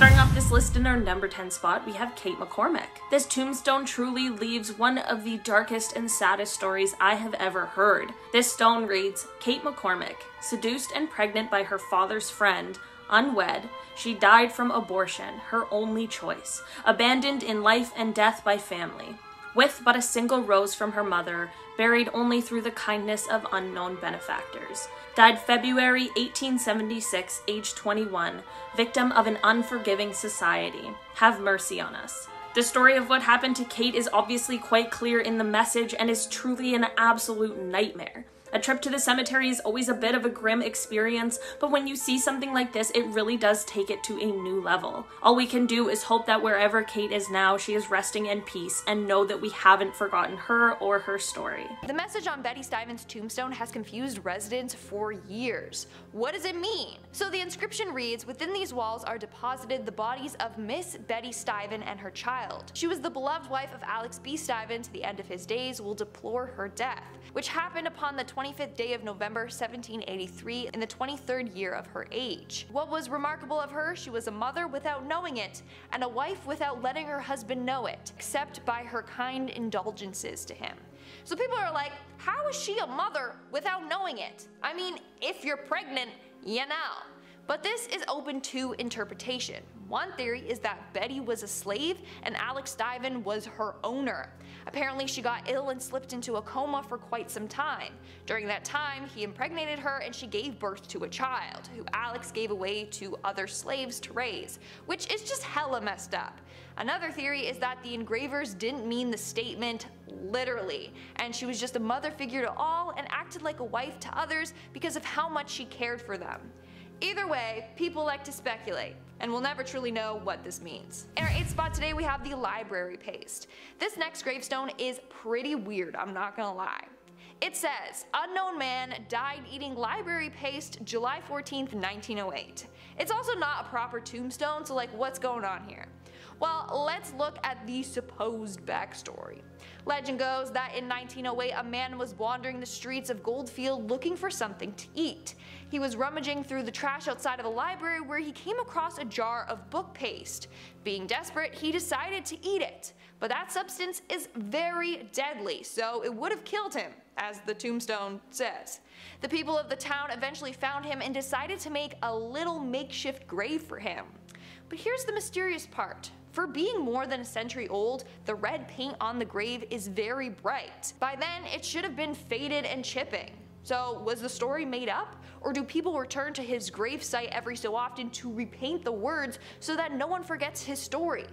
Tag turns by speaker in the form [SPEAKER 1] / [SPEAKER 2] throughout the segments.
[SPEAKER 1] Starting off this list in our number 10 spot, we have Kate McCormick. This tombstone truly leaves one of the darkest and saddest stories I have ever heard. This stone reads, Kate McCormick, seduced and pregnant by her father's friend, unwed, she died from abortion, her only choice, abandoned in life and death by family. With but a single rose from her mother, buried only through the kindness of unknown benefactors. Died February 1876, age 21, victim of an unforgiving society. Have mercy on us. The story of what happened to Kate is obviously quite clear in the message and is truly an absolute nightmare. A trip to the cemetery is always a bit of a grim experience, but when you see something like this, it really does take it to a new level. All we can do is hope that wherever Kate is now, she is resting in peace and know that we haven't forgotten her or her story.
[SPEAKER 2] The message on Betty Stiven's tombstone has confused residents for years. What does it mean? So the inscription reads, within these walls are deposited the bodies of Miss Betty Stiven and her child. She was the beloved wife of Alex B. Stiven to the end of his days, will deplore her death, which happened upon the 25th day of November 1783 in the 23rd year of her age. What was remarkable of her, she was a mother without knowing it, and a wife without letting her husband know it, except by her kind indulgences to him. So people are like, how is she a mother without knowing it? I mean, if you're pregnant, you know. But this is open to interpretation. One theory is that Betty was a slave and Alex Stiven was her owner. Apparently she got ill and slipped into a coma for quite some time. During that time, he impregnated her and she gave birth to a child, who Alex gave away to other slaves to raise, which is just hella messed up. Another theory is that the engravers didn't mean the statement literally, and she was just a mother figure to all and acted like a wife to others because of how much she cared for them. Either way, people like to speculate, and we'll never truly know what this means. In our 8th spot today we have the library paste. This next gravestone is pretty weird, I'm not gonna lie. It says, unknown man died eating library paste July 14th, 1908. It's also not a proper tombstone, so like what's going on here? Well, let's look at the supposed backstory. Legend goes that in 1908 a man was wandering the streets of Goldfield looking for something to eat. He was rummaging through the trash outside of a library where he came across a jar of book paste. Being desperate, he decided to eat it. But that substance is very deadly, so it would have killed him, as the tombstone says. The people of the town eventually found him and decided to make a little makeshift grave for him. But here's the mysterious part. For being more than a century old, the red paint on the grave is very bright. By then, it should have been faded and chipping. So was the story made up? Or do people return to his gravesite every so often to repaint the words so that no one forgets his story?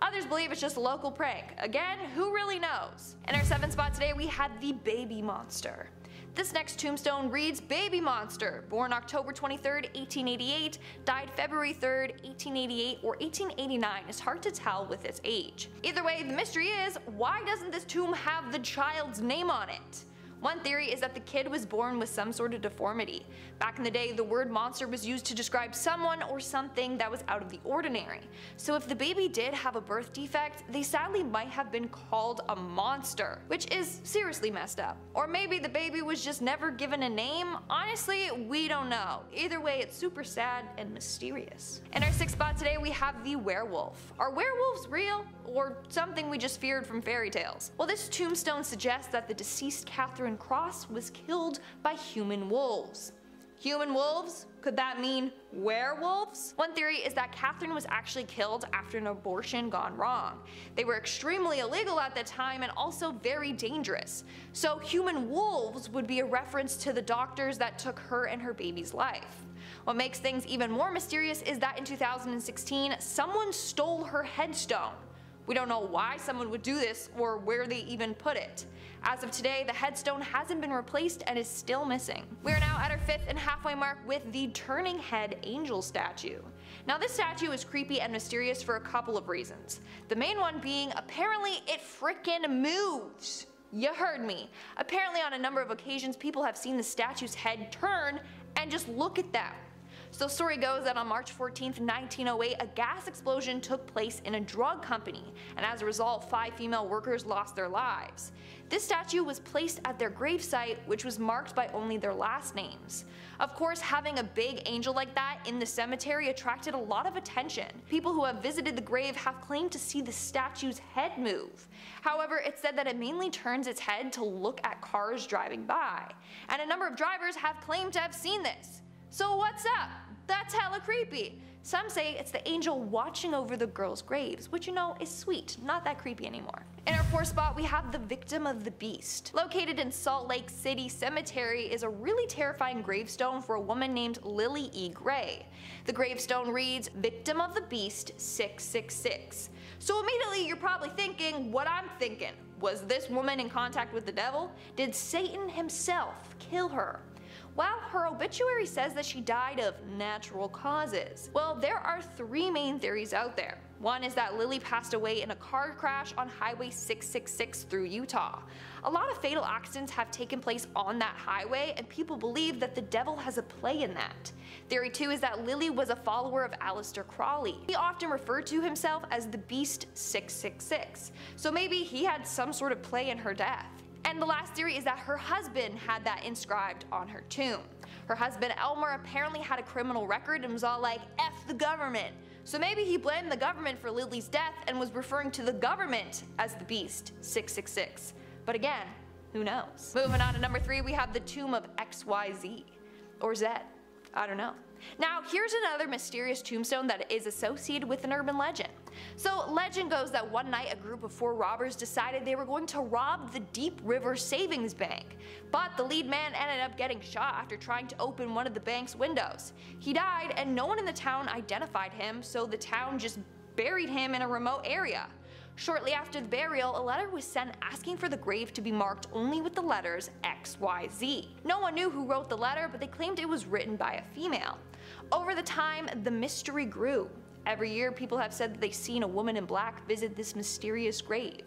[SPEAKER 2] Others believe it's just a local prank. Again, who really knows? In our 7th spot today we had the baby monster. This next tombstone reads Baby Monster, born October 23rd, 1888, died February 3rd, 1888 or 1889, it's hard to tell with its age. Either way, the mystery is, why doesn't this tomb have the child's name on it? One theory is that the kid was born with some sort of deformity. Back in the day, the word monster was used to describe someone or something that was out of the ordinary. So if the baby did have a birth defect, they sadly might have been called a monster, which is seriously messed up. Or maybe the baby was just never given a name. Honestly, we don't know. Either way, it's super sad and mysterious. In our 6th spot today, we have the werewolf. Are werewolves real? Or something we just feared from fairy tales? Well, this tombstone suggests that the deceased Catherine Cross was killed by human wolves. Human wolves? Could that mean werewolves? One theory is that Catherine was actually killed after an abortion gone wrong. They were extremely illegal at the time and also very dangerous. So human wolves would be a reference to the doctors that took her and her baby's life. What makes things even more mysterious is that in 2016, someone stole her headstone. We don't know why someone would do this or where they even put it. As of today, the headstone hasn't been replaced and is still missing. We are now at our 5th and halfway mark with the Turning Head Angel statue. Now this statue is creepy and mysterious for a couple of reasons. The main one being apparently it frickin' moves. You heard me. Apparently on a number of occasions people have seen the statue's head turn and just look at them. So the story goes that on March 14th, 1908, a gas explosion took place in a drug company, and as a result, 5 female workers lost their lives. This statue was placed at their gravesite, which was marked by only their last names. Of course, having a big angel like that in the cemetery attracted a lot of attention. People who have visited the grave have claimed to see the statue's head move. However, it's said that it mainly turns its head to look at cars driving by, and a number of drivers have claimed to have seen this. So what's up? That's hella creepy. Some say it's the angel watching over the girls' graves, which you know is sweet, not that creepy anymore. In our 4th spot, we have the Victim of the Beast. Located in Salt Lake City Cemetery is a really terrifying gravestone for a woman named Lily E. Gray. The gravestone reads, Victim of the Beast 666. So immediately you're probably thinking what I'm thinking. Was this woman in contact with the devil? Did Satan himself kill her? Well, her obituary says that she died of natural causes. Well, there are 3 main theories out there. One is that Lily passed away in a car crash on Highway 666 through Utah. A lot of fatal accidents have taken place on that highway, and people believe that the devil has a play in that. Theory 2 is that Lily was a follower of Aleister Crowley. He often referred to himself as the Beast 666, so maybe he had some sort of play in her death. And the last theory is that her husband had that inscribed on her tomb. Her husband Elmer apparently had a criminal record and was all like, F the government. So maybe he blamed the government for Lily's death and was referring to the government as the Beast 666. But again, who knows? Moving on to number 3, we have the tomb of XYZ. Or Z. I don't know. Now here's another mysterious tombstone that is associated with an urban legend. So legend goes that one night a group of 4 robbers decided they were going to rob the Deep River Savings Bank, but the lead man ended up getting shot after trying to open one of the bank's windows. He died and no one in the town identified him, so the town just buried him in a remote area. Shortly after the burial, a letter was sent asking for the grave to be marked only with the letters XYZ. No one knew who wrote the letter, but they claimed it was written by a female. Over the time, the mystery grew. Every year, people have said that they've seen a woman in black visit this mysterious grave.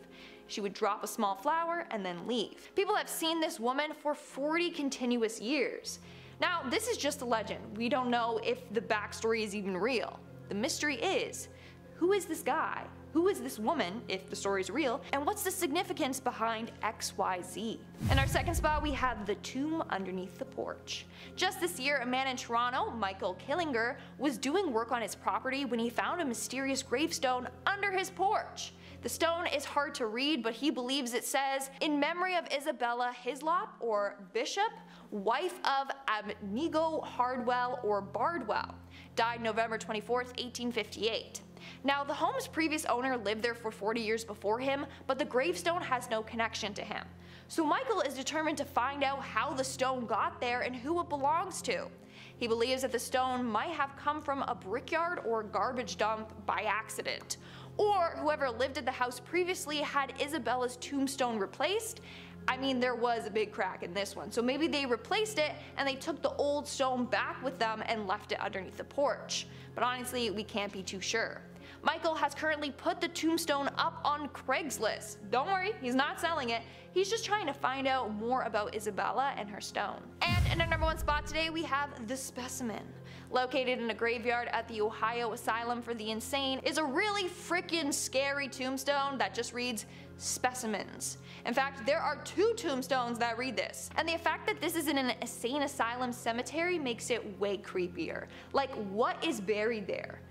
[SPEAKER 2] She would drop a small flower and then leave. People have seen this woman for 40 continuous years. Now, this is just a legend. We don't know if the backstory is even real. The mystery is, who is this guy? Who is this woman, if the story is real, and what's the significance behind XYZ? In our 2nd spot, we have the tomb underneath the porch. Just this year, a man in Toronto, Michael Killinger, was doing work on his property when he found a mysterious gravestone under his porch. The stone is hard to read, but he believes it says, in memory of Isabella Hislop, or Bishop, wife of Abnigo Hardwell or Bardwell, died November 24th, 1858. Now, the home's previous owner lived there for 40 years before him, but the gravestone has no connection to him. So Michael is determined to find out how the stone got there and who it belongs to. He believes that the stone might have come from a brickyard or garbage dump by accident, or whoever lived at the house previously had Isabella's tombstone replaced. I mean, there was a big crack in this one, so maybe they replaced it and they took the old stone back with them and left it underneath the porch. But honestly, we can't be too sure. Michael has currently put the tombstone up on Craigslist. Don't worry, he's not selling it. He's just trying to find out more about Isabella and her stone. And in our number 1 spot today, we have the Specimen. Located in a graveyard at the Ohio Asylum for the Insane is a really freaking scary tombstone that just reads Specimens. In fact, there are 2 tombstones that read this, and the fact that this is in an insane asylum cemetery makes it way creepier. Like, what is buried there?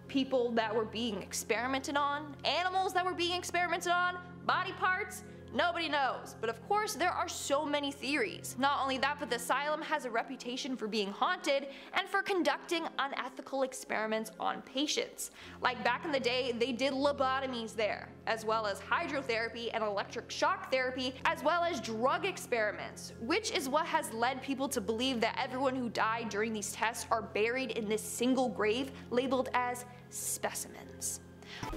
[SPEAKER 2] People that were being experimented on? Animals that were being experimented on? Body parts? Nobody knows, but of course there are so many theories. Not only that, but the asylum has a reputation for being haunted and for conducting unethical experiments on patients. Like back in the day, they did lobotomies there, as well as hydrotherapy and electric shock therapy, as well as drug experiments, which is what has led people to believe that everyone who died during these tests are buried in this single grave labeled as specimens.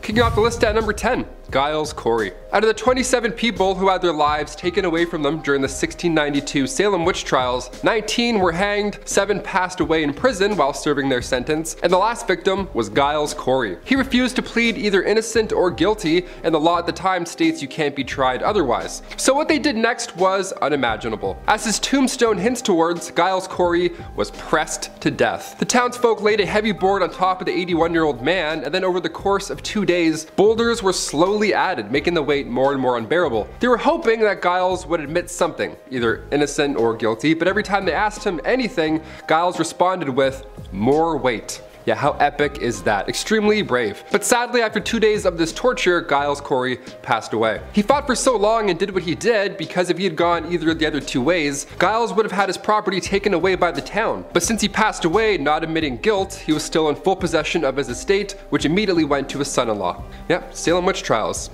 [SPEAKER 3] Kicking off the list at number 10, Giles Corey. Out of the 27 people who had their lives taken away from them during the 1692 Salem witch trials, 19 were hanged, 7 passed away in prison while serving their sentence, and the last victim was Giles Corey. He refused to plead either innocent or guilty, and the law at the time states you can't be tried otherwise. So what they did next was unimaginable. As his tombstone hints towards, Giles Corey was pressed to death. The townsfolk laid a heavy board on top of the 81-year-old man, and then over the course of 2 days, boulders were slowly added, making the weight more and more unbearable. They were hoping that Giles would admit something, either innocent or guilty, but every time they asked him anything, Giles responded with, "More weight." Yeah, how epic is that? Extremely brave. But sadly, after 2 days of this torture, Giles Corey passed away. He fought for so long and did what he did because if he had gone either of the other 2 ways, Giles would have had his property taken away by the town. But since he passed away, not admitting guilt, he was still in full possession of his estate, which immediately went to his son-in-law. Yep, Salem witch trials.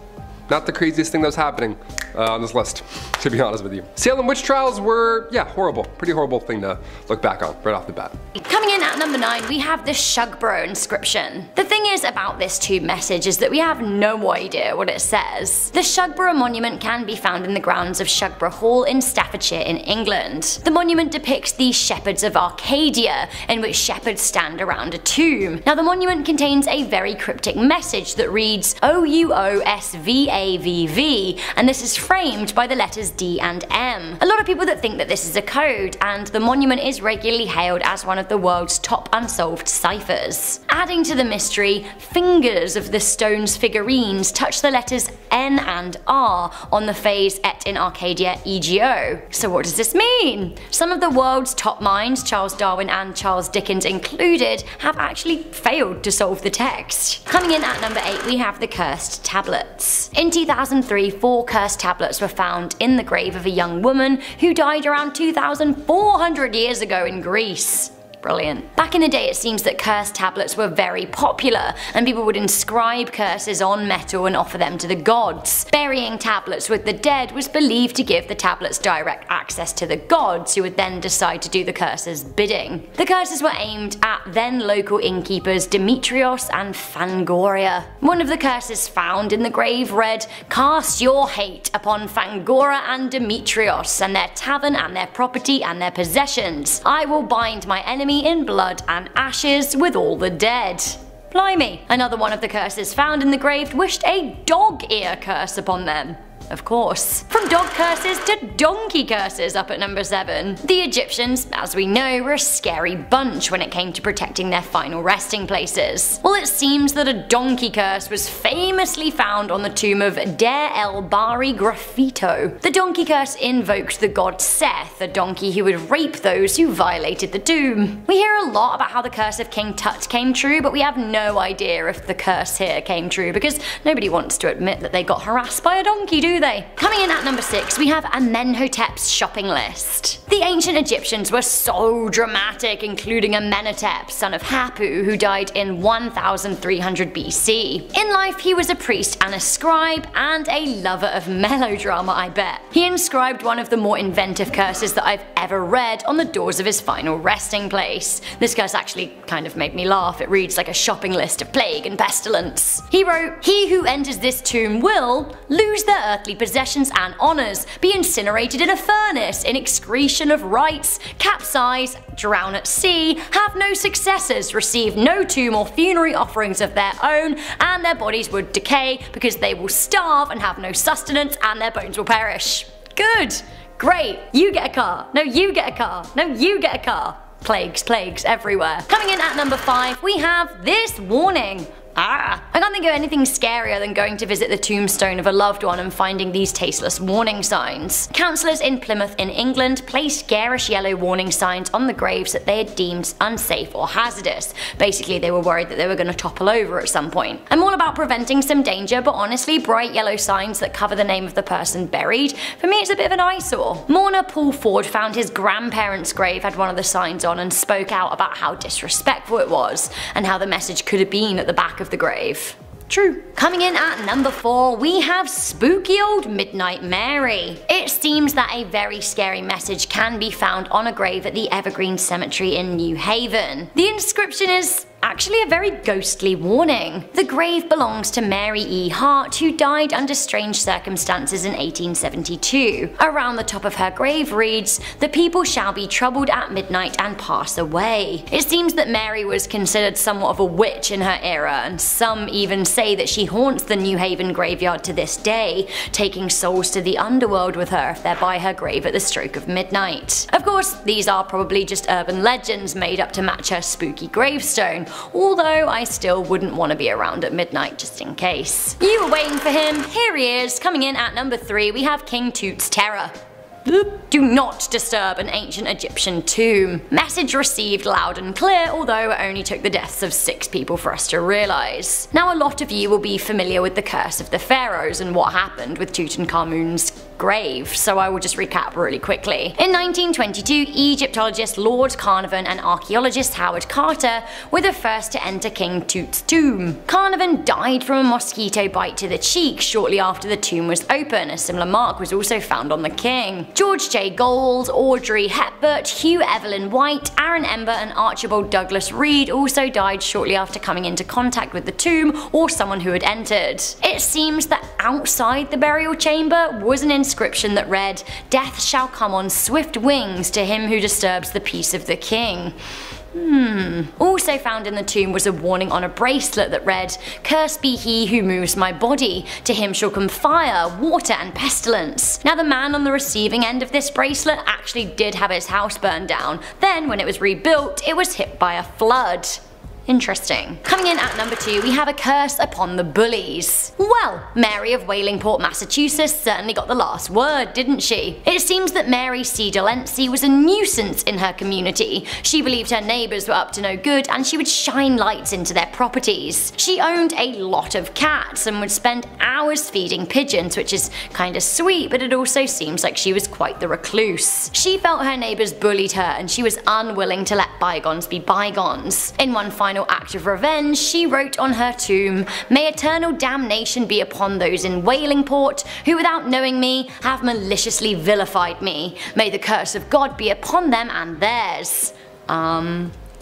[SPEAKER 3] Not the craziest thing that was happening on this list, to be honest with you. Salem witch trials were, yeah, horrible. Pretty horrible thing to look back on right off the bat.
[SPEAKER 4] Coming in at number 9, we have the Shugborough inscription. The thing is about this tomb message is that we have no idea what it says. The Shugborough monument can be found in the grounds of Shugborough Hall in Staffordshire in England. The monument depicts the shepherds of Arcadia, in which shepherds stand around a tomb. Now the monument contains a very cryptic message that reads OUOSVAVV, and this is framed by the letters D and M. A lot of people that think that this is a code, and the monument is regularly hailed as one of the world's top unsolved ciphers. Adding to the mystery, fingers of the stone's figurines touch the letters N and R on the phase Et in Arcadia EGO. So what does this mean? Some of the world's top minds, Charles Darwin and Charles Dickens included, have actually failed to solve the text. Coming in at number 8, we have the cursed tablets. In 2003, 4 cursed tablets were found in the grave of a young woman who died around 2,400 years ago in Greece. Brilliant. Back in the day, it seems that cursed tablets were very popular, and people would inscribe curses on metal and offer them to the gods. Burying tablets with the dead was believed to give the tablets direct access to the gods, who would then decide to do the curse's bidding. The curses were aimed at then local innkeepers Demetrios and Fangoria. One of the curses found in the grave read, "Cast your hate upon Fangora and Demetrios, and their tavern and their property and their possessions. I will bind my enemy in blood and ashes with all the dead." Blimey. Another one of the curses found in the grave wished a dog ear curse upon them. Of course. From dog curses to donkey curses up at number 7. The Egyptians, as we know, were a scary bunch when it came to protecting their final resting places. Well, it seems that a donkey curse was famously found on the tomb of Der El Bari Graffito. The donkey curse invoked the god Seth, a donkey who would rape those who violated the tomb. We hear a lot about how the curse of King Tut came true, but we have no idea if the curse here came true because nobody wants to admit that they got harassed by a donkey, do they? Coming in at number 6, we have Amenhotep's shopping list. The ancient Egyptians were so dramatic, including Amenhotep, son of Hapu, who died in 1300 BC. In life, he was a priest and a scribe, and a lover of melodrama, I bet. He inscribed one of the more inventive curses that I've ever read on the doors of his final resting place. This curse actually kind of made me laugh. It reads like a shopping list of plague and pestilence. He wrote, "He who enters this tomb will lose their earthly possessions and honours, be incinerated in a furnace, in excretion of rites, capsize, drown at sea, have no successors, receive no tomb or funerary offerings of their own, and their bodies would decay because they will starve and have no sustenance, and their bones will perish." Good! Great! You get a car. No, you get a car. No, you get a car. Plagues, plagues everywhere. Coming in at number 5, we have this warning. I can't think of anything scarier than going to visit the tombstone of a loved one and finding these tasteless warning signs. Councillors in Plymouth in England placed garish yellow warning signs on the graves that they had deemed unsafe or hazardous. Basically, they were worried that they were going to topple over at some point. I'm all about preventing some danger, but honestly, bright yellow signs that cover the name of the person buried, for me it's a bit of an eyesore. Mourner Paul Ford found his grandparents' grave had one of the signs on and spoke out about how disrespectful it was, and how the message could have been at the back of the grave. True. Coming in at number 4, we have spooky old Midnight Mary. It seems that a very scary message can be found on a grave at the Evergreen Cemetery in New Haven. The inscription is Actually a very ghostly warning. The grave belongs to Mary E. Hart, who died under strange circumstances in 1872. Around the top of her grave reads, "The people shall be troubled at midnight and pass away." It seems that Mary was considered somewhat of a witch in her era, and some even say that she haunts the New Haven graveyard to this day, taking souls to the underworld with her if they're by her grave at the stroke of midnight. Of course, these are probably just urban legends made up to match her spooky gravestone, although I still wouldn't want to be around at midnight just in case. You were waiting for him, here he is. Coming in at number 3 we have King Tut's Terror. Do not disturb an ancient Egyptian tomb. Message received loud and clear, although it only took the deaths of 6 people for us to realise. Now a lot of you will be familiar with the curse of the pharaohs and what happened with Tutankhamun's grave, so I will just recap really quickly. In 1922, Egyptologist Lord Carnarvon and archaeologist Howard Carter were the first to enter King Tut's tomb. Carnarvon died from a mosquito bite to the cheek shortly after the tomb was open. A similar mark was also found on the king. George J. Gold, Audrey Hepburn, Hugh Evelyn White, Aaron Ember and Archibald Douglas Reed also died shortly after coming into contact with the tomb or someone who had entered. It seems that outside the burial chamber was an inscription that read, "Death shall come on swift wings to him who disturbs the peace of the king." Also found in the tomb was a warning on a bracelet that read, "Cursed be he who moves my body, to him shall come fire, water and pestilence." Now the man on the receiving end of this bracelet actually did have his house burned down, then when it was rebuilt it was hit by a flood. Interesting. Coming in at number 2 we have a curse upon the bullies. Well, Mary of Wallingport, Massachusetts certainly got the last word, didn't she? It seems that Mary C. Delancey was a nuisance in her community. She believed her neighbours were up to no good and she would shine lights into their properties. She owned a lot of cats and would spend hours feeding pigeons, which is kinda sweet, but it also seems like she was quite the recluse. She felt her neighbours bullied her and she was unwilling to let bygones be bygones. In one final act of revenge, she wrote on her tomb, "May eternal damnation be upon those in Wallingport who without knowing me have maliciously vilified me. May the curse of God be upon them and theirs."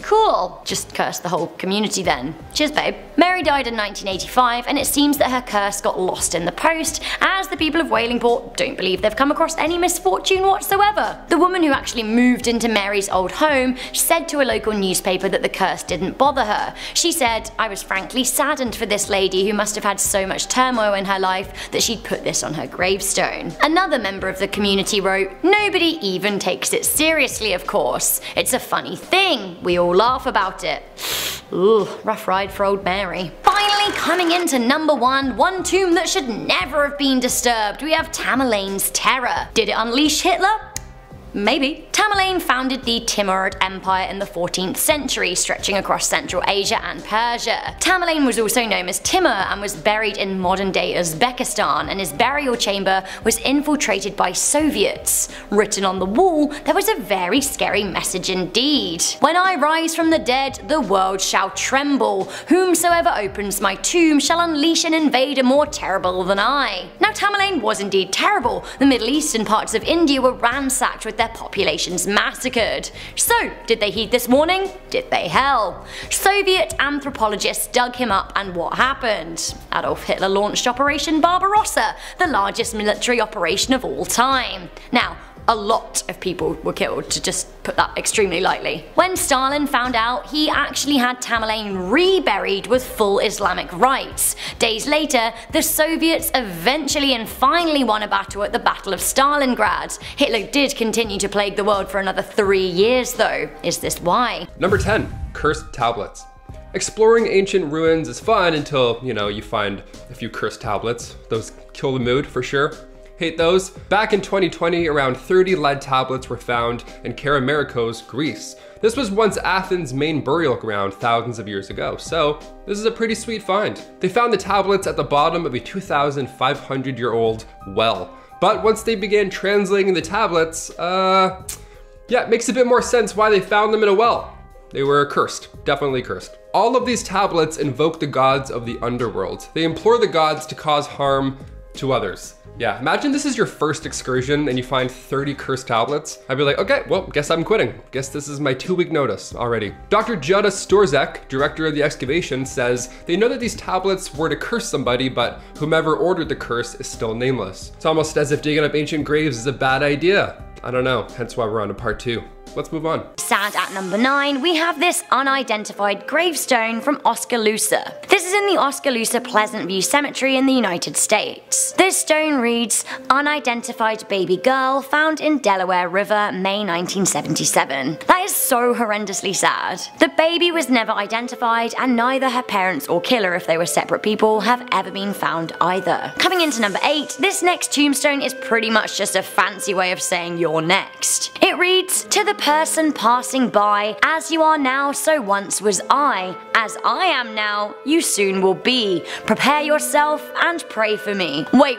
[SPEAKER 4] Cool. Just curse the whole community then. Cheers, babe. Mary died in 1985 and it seems that her curse got lost in the post, as the people of Wallingport don't believe they've come across any misfortune whatsoever. The woman who actually moved into Mary's old home said to a local newspaper that the curse didn't bother her. She said, "I was frankly saddened for this lady who must have had so much turmoil in her life that she'd put this on her gravestone." Another member of the community wrote, "Nobody even takes it seriously, of course. It's a funny thing. We all laugh about it." Ooh, rough ride for old Mary. Finally coming into number 1, one tomb that should never have been disturbed, we have Tamerlane's Terror. Did it unleash Hitler? Maybe. Tamerlane founded the Timurid Empire in the 14th century, stretching across Central Asia and Persia. Tamerlane was also known as Timur and was buried in modern-day Uzbekistan, and his burial chamber was infiltrated by Soviets. Written on the wall, there was a very scary message indeed. "When I rise from the dead, the world shall tremble. Whomsoever opens my tomb shall unleash an invader more terrible than I." Now Tamerlane was indeed terrible. The Middle East and parts of India were ransacked with their populations massacred. So, did they heed this warning? Did they hell? Soviet anthropologists dug him up and what happened? Adolf Hitler launched Operation Barbarossa, the largest military operation of all time. Now, a lot of people were killed, to just put that extremely lightly. When Stalin found out, he actually had Tamerlane reburied with full Islamic rites. Days later, the Soviets eventually and finally won a battle at the Battle of Stalingrad. Hitler did continue to plague the world for another 3 years though. Is this why?
[SPEAKER 3] Number 10. Cursed tablets. Exploring ancient ruins is fun until, you find a few cursed tablets. Those kill the mood for sure. Hate those. Back in 2020, around 30 lead tablets were found in Keramarikos, Greece. This was once Athens' main burial ground thousands of years ago, so this is a pretty sweet find. They found the tablets at the bottom of a 2,500-year-old well. But once they began translating the tablets, it makes a bit more sense why they found them in a well. They were cursed, definitely cursed. All of these tablets invoke the gods of the underworld. They implore the gods to cause harm to others. Yeah, imagine this is your first excursion and you find 30 cursed tablets. I'd be like, okay, well, guess I'm quitting. Guess this is my 2-week notice already. Dr. Jutta Storzek, director of the excavation, says they know that these tablets were to curse somebody, but whomever ordered the curse is still nameless. It's almost as if digging up ancient graves is a bad idea. I don't know, hence why we're on to part 2. Let's move on.
[SPEAKER 4] Sad at number 9, we have this unidentified gravestone from Oskaloosa. This is in the Oskaloosa Pleasant View Cemetery in the United States. This stone reads, unidentified baby girl found in Delaware River, May 1977. That is so horrendously sad. The baby was never identified, and neither her parents or killer, if they were separate people, have ever been found either. Coming into number 8, this next tombstone is pretty much just a fancy way of saying you're next. It reads, to the person passing by, as you are now, so once was I. As I am now, you soon will be. Prepare yourself and pray for me. Wait.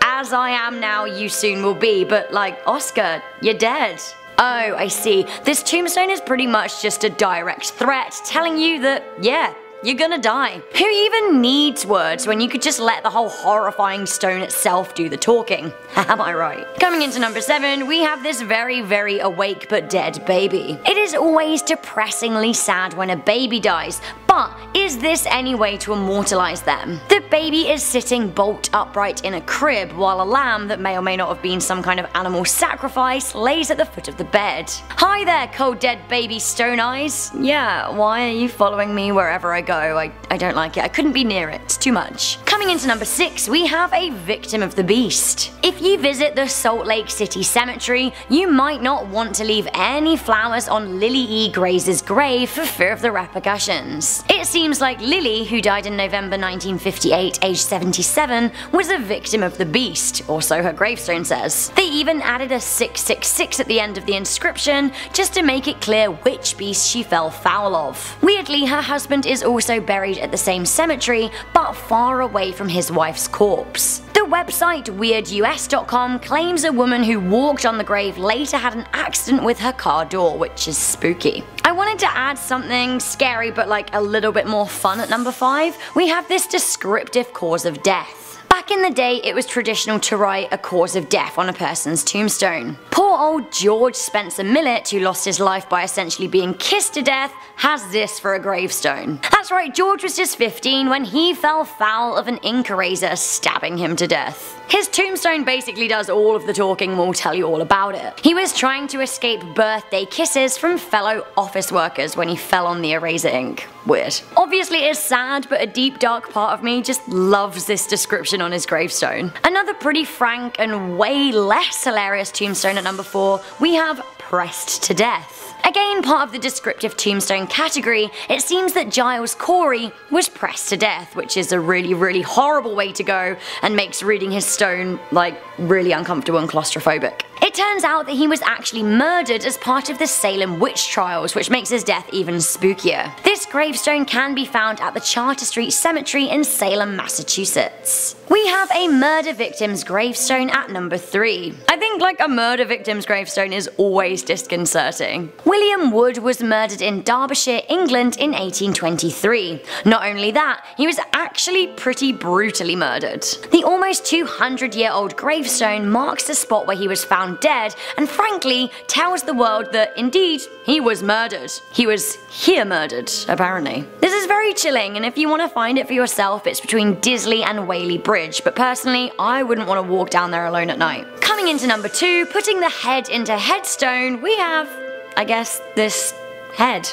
[SPEAKER 4] As I am now, you soon will be, but like, Oscar, you're dead. Oh, I see. This tombstone is pretty much just a direct threat telling you that, yeah, you're gonna die. Who even needs words when you could just let the whole horrifying stone itself do the talking? Am I right? Coming into number 7, we have this very, very awake but dead baby. It is always depressingly sad when a baby dies, but is this any way to immortalize them? The baby is sitting bolt upright in a crib while a lamb that may or may not have been some kind of animal sacrifice lays at the foot of the bed. Hi there, cold dead baby stone eyes. Yeah, why are you following me wherever I go? I don't like it. I couldn't be near it. It's too much. Coming into number 6, we have a victim of the beast. If you visit the Salt Lake City Cemetery, you might not want to leave any flowers on Lily E. Graze's grave for fear of the repercussions. It seems like Lily, who died in November 1958, aged 77, was a victim of the beast, or so her gravestone says. They even added a 666 at the end of the inscription just to make it clear which beast she fell foul of. Weirdly, her husband is also buried at the same cemetery, but far away from his wife's corpse. The website WeirdUS.com claims a woman who walked on the grave later had an accident with her car door, which is spooky. I wanted to add something scary but like a little bit more fun at number 5. We have this descriptive cause of death. Back in the day, it was traditional to write a cause of death on a person's tombstone. Poor old George Spencer Millett, who lost his life by essentially being kissed to death, has this for a gravestone. That's right, George was just 15 when he fell foul of an ink eraser stabbing him to death. His tombstone basically does all of the talking and will tell you all about it. He was trying to escape birthday kisses from fellow office workers when he fell on the eraser ink. Weird. Obviously it's sad, but a deep dark part of me just loves this description on his gravestone. Another pretty frank and way less hilarious tombstone at number 4, we have pressed to death. Again, part of the descriptive tombstone category, it seems that Giles Corey was pressed to death, which is a really horrible way to go and makes reading his stone like really uncomfortable and claustrophobic. It turns out that he was actually murdered as part of the Salem witch trials, which makes his death even spookier. This gravestone can be found at the Charter Street Cemetery in Salem, Massachusetts. We have a murder victim's gravestone at number 3. I think like a murder victim's gravestone is always disconcerting. William Wood was murdered in Derbyshire, England in 1823. Not only that, he was actually pretty brutally murdered. The almost 200-year-old gravestone marks the spot where he was found dead and frankly tells the world that indeed he was murdered. He was here murdered, apparently. This is very chilling, and if you want to find it for yourself, it's between Disley and Whaley Bridge, but personally I wouldn't want to walk down there alone at night. Coming into number 2, putting the head into headstone, we have, I guess, this head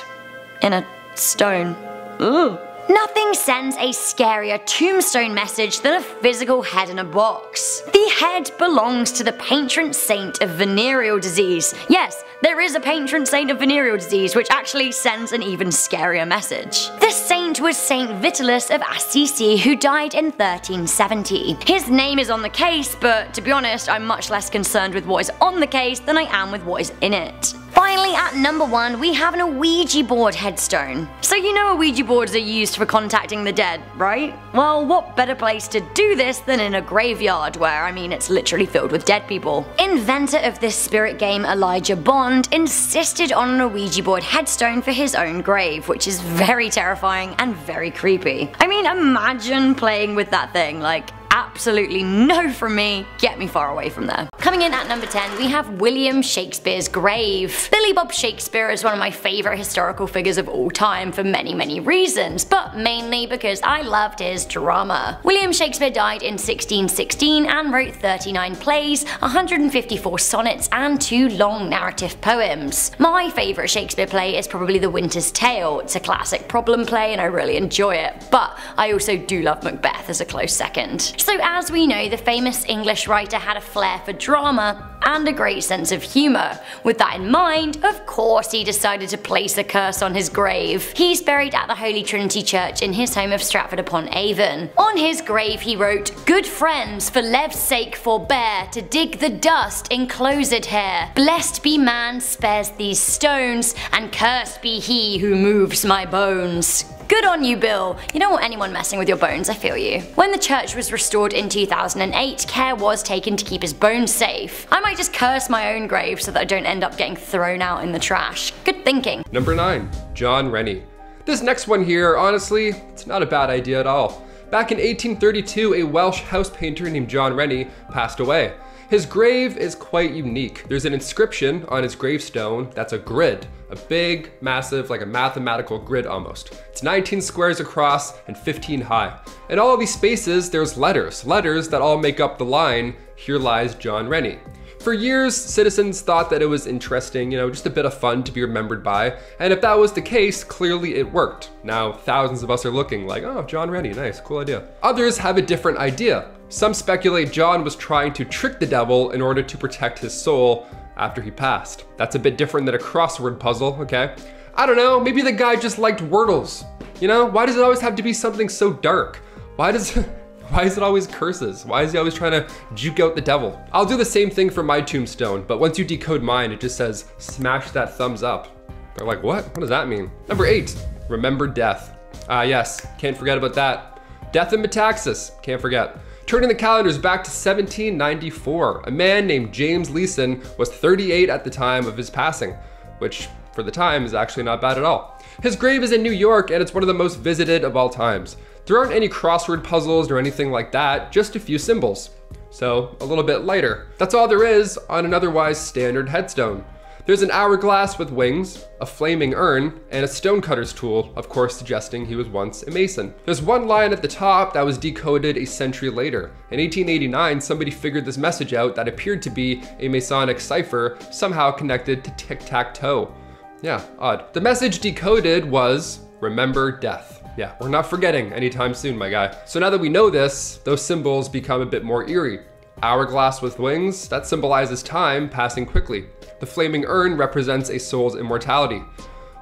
[SPEAKER 4] in a stone. Ooh. Nothing sends a scarier tombstone message than a physical head in a box. The head belongs to the patron saint of venereal disease. Yes, there is a patron saint of venereal disease, which actually sends an even scarier message. The saint was Saint Vitalis of Assisi, who died in 1370. His name is on the case, but to be honest, I'm much less concerned with what is on the case than I am with what is in it. Finally, at number 1, we have an Ouija board headstone. So you know Ouija boards are used for contacting the dead, right? Well, what better place to do this than in a graveyard where, I mean, it's literally filled with dead people. Inventor of this spirit game, Elijah Bond, insisted on an Ouija board headstone for his own grave, which is very terrifying and very creepy. I mean, imagine playing with that thing, like, absolutely no from me. Get me far away from there. Coming in at number 10, we have William Shakespeare's grave. Billy Bob Shakespeare is one of my favourite historical figures of all time for many reasons, but mainly because I loved his drama. William Shakespeare died in 1616 and wrote 39 plays, 154 sonnets, and 2 long narrative poems. My favourite Shakespeare play is probably The Winter's Tale. It's a classic problem play and I really enjoy it, but I also do love Macbeth as a close second. So as we know, the famous English writer had a flair for drama and a great sense of humour. With that in mind, of course he decided to place a curse on his grave. He's buried at the Holy Trinity Church in his home of Stratford-upon-Avon. On his grave he wrote, "Good friends, for love's sake forbear to dig the dust enclosed here. Blessed be man spares these stones, and cursed be he who moves my bones." Good on you, Bill. You don't want anyone messing with your bones, I feel you. When the church was restored in 2008, care was taken to keep his bones safe. I might just curse my own grave so that I don't end up getting thrown out in the trash. Good thinking.
[SPEAKER 3] Number 9. John Rennie. This next one here, honestly, it's not a bad idea at all. Back in 1832, a Welsh house painter named John Rennie passed away. His grave is quite unique. There's an inscription on his gravestone that's a grid. A big, massive, like a mathematical grid almost. It's 19 squares across and 15 high. In all of these spaces, there's letters that all make up the line, "Here lies John Rennie." For years, citizens thought that it was interesting, just a bit of fun to be remembered by, and if that was the case, clearly it worked. Now, thousands of us are looking like, oh, John Rennie, nice, cool idea. Others have a different idea. Some speculate John was trying to trick the devil in order to protect his soul after he passed. That's a bit different than a crossword puzzle, okay? I don't know, maybe the guy just liked wordles. Why does it always have to be something so dark? Why is it always curses? Why is he always trying to juke out the devil? I'll do the same thing for my tombstone, but once you decode mine, it just says, smash that thumbs up. They're like, what? What does that mean? Number 8, remember death. Yes, can't forget about that. Death and Metaxas, can't forget. Turning the calendars back to 1794, a man named James Leeson was 38 at the time of his passing, which for the time is actually not bad at all. His grave is in New York and it's one of the most visited of all times. There aren't any crossword puzzles or anything like that, just a few symbols. So a little bit lighter. That's all there is on an otherwise standard headstone. There's an hourglass with wings, a flaming urn, and a stonecutter's tool, of course suggesting he was once a mason. There's one line at the top that was decoded a century later. In 1889, somebody figured this message out that appeared to be a Masonic cipher somehow connected to tic-tac-toe. Yeah, odd. The message decoded was, remember death. Yeah, we're not forgetting anytime soon, my guy. So now that we know this, those symbols become a bit more eerie. Hourglass with wings, that symbolizes time passing quickly. The flaming urn represents a soul's immortality.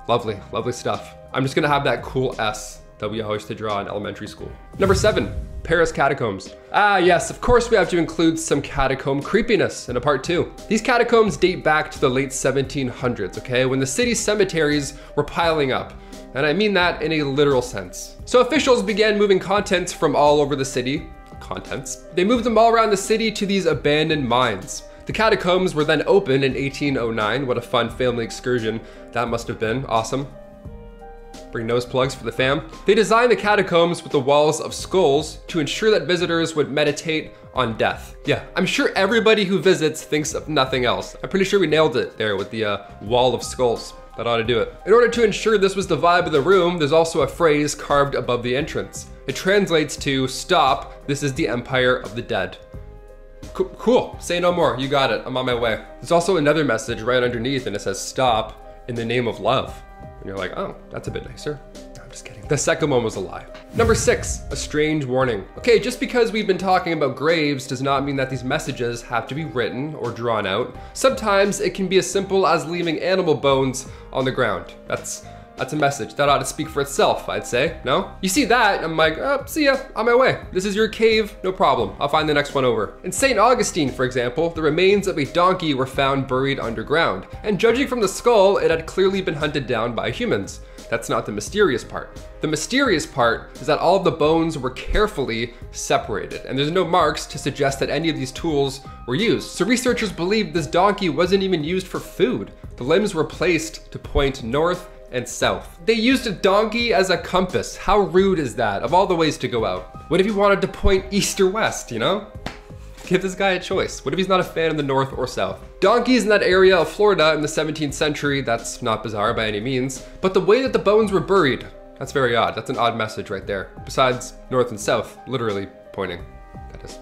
[SPEAKER 3] Lovely, lovely stuff. I'm just gonna have that cool S that we always used to draw in elementary school. Number 7, Paris catacombs. Yes, of course we have to include some catacomb creepiness in a part 2. These catacombs date back to the late 1700s, okay, when the city's cemeteries were piling up. And I mean that in a literal sense. So officials began moving contents from all over the city. They moved them all around the city to these abandoned mines. The catacombs were then opened in 1809. What a fun family excursion that must have been. Awesome. Bring nose plugs for the fam. They designed the catacombs with the walls of skulls to ensure that visitors would meditate on death. Yeah, I'm sure everybody who visits thinks of nothing else. I'm pretty sure we nailed it there with the wall of skulls. That ought to do it. In order to ensure this was the vibe of the room, there's also a phrase carved above the entrance. It translates to, stop, this is the empire of the dead. Cool, say no more, you got it, I'm on my way. There's also another message right underneath and it says, stop, in the name of love. And you're like, oh, that's a bit nicer. No, I'm just kidding. The second one was a lie. Number 6, a strange warning. Okay, just because we've been talking about graves does not mean that these messages have to be written or drawn out. Sometimes it can be as simple as leaving animal bones on the ground. That's a message that ought to speak for itself, I'd say, no? You see that, I'm like, oh, see ya, on my way. This is your cave, no problem. I'll find the next one over. In St. Augustine, for example, the remains of a donkey were found buried underground. And judging from the skull, it had clearly been hunted down by humans. That's not the mysterious part. The mysterious part is that all of the bones were carefully separated, and there's no marks to suggest that any of these tools were used. So researchers believe this donkey wasn't even used for food. The limbs were placed to point north, and south. They used a donkey as a compass. How rude is that? Of all the ways to go out. What if you wanted to point east or west, you know? Give this guy a choice. What if he's not a fan of the north or south? Donkeys in that area of Florida in the 17th century, that's not bizarre by any means, but the way that the bones were buried, that's very odd. That's an odd message right there. Besides north and south, literally pointing. That is.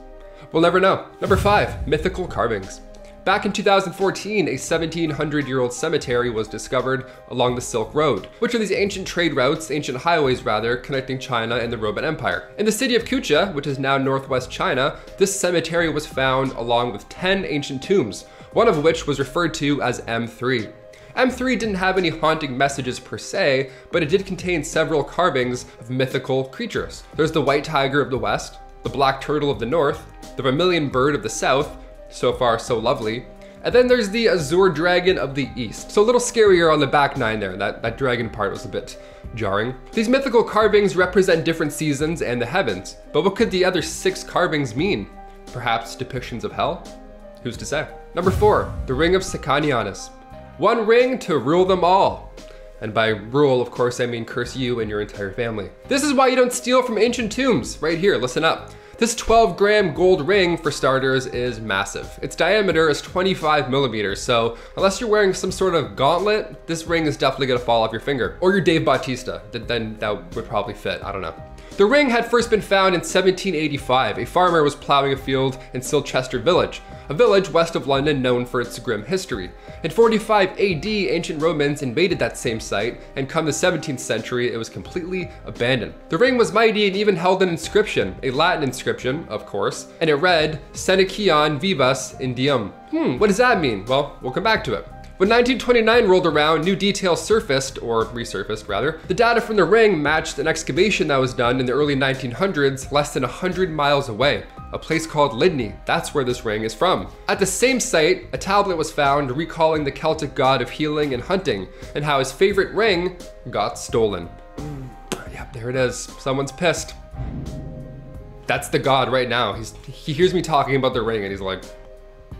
[SPEAKER 3] We'll never know. Number 5, mythical carvings. Back in 2014, a 1700-year-old cemetery was discovered along the Silk Road, which are these ancient trade routes, ancient highways rather, connecting China and the Roman Empire. In the city of Kucha, which is now northwest China, this cemetery was found along with 10 ancient tombs, one of which was referred to as M3. M3 didn't have any haunting messages per se, but it did contain several carvings of mythical creatures. There's the white tiger of the west, the black turtle of the north, the vermilion bird of the south, so far so lovely, and then there's the azure dragon of the east. So a little scarier on the back 9 there. That dragon part was a bit jarring. These mythical carvings represent different seasons and the heavens, but what could the other 6 carvings mean? Perhaps depictions of hell? Who's to say? Number 4, the Ring of Sicanianus. One ring to rule them all. And by rule, of course, I mean curse you and your entire family. This is why you don't steal from ancient tombs. Right here, listen up. This 12-gram gold ring, for starters, is massive. Its diameter is 25 millimeters, so unless you're wearing some sort of gauntlet, this ring is definitely gonna fall off your finger. Or you're Dave Bautista, then that would probably fit, I don't know. The ring had first been found in 1785. A farmer was plowing a field in Silchester Village, a village west of London known for its grim history. In 45 AD, ancient Romans invaded that same site, and come the 17th century, it was completely abandoned. The ring was mighty and even held an inscription, a Latin inscription, of course, and it read, Senequion vivas indium. What does that mean? Well, we'll come back to it. When 1929 rolled around, new details surfaced, or resurfaced rather. The data from the ring matched an excavation that was done in the early 1900s, less than 100 miles away. A place called Lydney, that's where this ring is from. At the same site, a tablet was found recalling the Celtic god of healing and hunting, and how his favorite ring got stolen. Yep, there it is, someone's pissed. That's the god right now. He hears me talking about the ring and he's like,